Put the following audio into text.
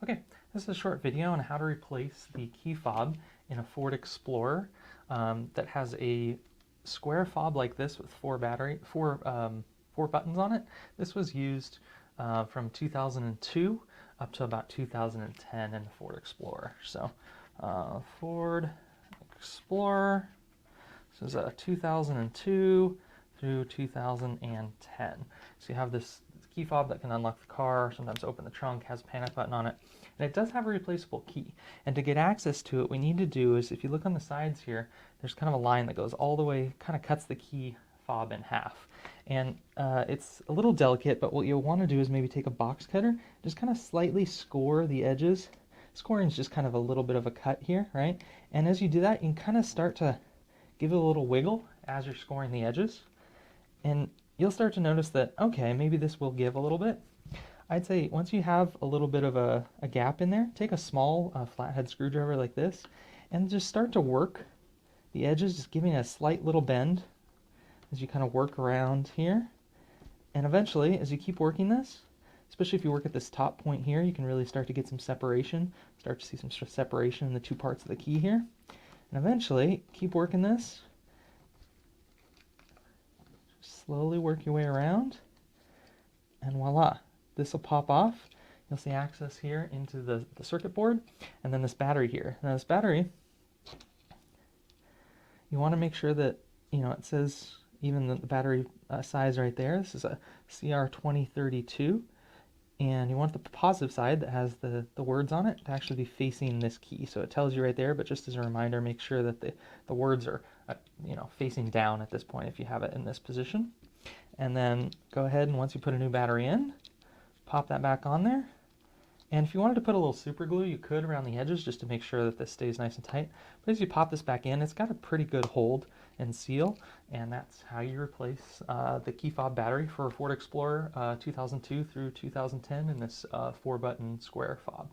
Okay, this is a short video on how to replace the key fob in a Ford Explorer that has a square fob like this with four buttons on it. This was used from 2002 up to about 2010 in the Ford Explorer. So Ford Explorer, this is a 2002 through 2010. So you have this key fob that can unlock the car, sometimes open the trunk, has a panic button on it, and it does have a replaceable key. And to get access to it, what we need to do is, if you look on the sides here, there's kind of a line that goes all the way, kind of cuts the key fob in half. And it's a little delicate, but what you'll want to do is maybe take a box cutter, just kind of slightly score the edges. Scoring is just kind of a little bit of a cut here, right? And as you do that, you can kind of start to give it a little wiggle as you're scoring the edges. And you'll start to notice that, okay, maybe this will give a little bit. I'd say once you have a little bit of a gap in there, take a small flathead screwdriver like this and just start to work the edges, just giving a slight little bend as you kind of work around here. And eventually, as you keep working this, especially if you work at this top point here, you can really start to get some separation, start to see some separation in the two parts of the key here. And eventually, keep working this. Slowly work your way around, and voila, this will pop off. You'll see access here into the circuit board, and then this battery here. Now this battery, you want to make sure that, it says even the battery size right there. This is a CR2032, and you want the positive side that has the words on it to actually be facing this key. So it tells you right there, but just as a reminder, make sure that the words are facing down at this point if you have it in this position. And then go ahead, and once you put a new battery in, pop that back on there. And if you wanted to put a little super glue, you could around the edges just to make sure that this stays nice and tight. But as you pop this back in, it's got a pretty good hold and seal, and that's how you replace the key fob battery for a Ford Explorer 2002 through 2010 in this 4-button square fob.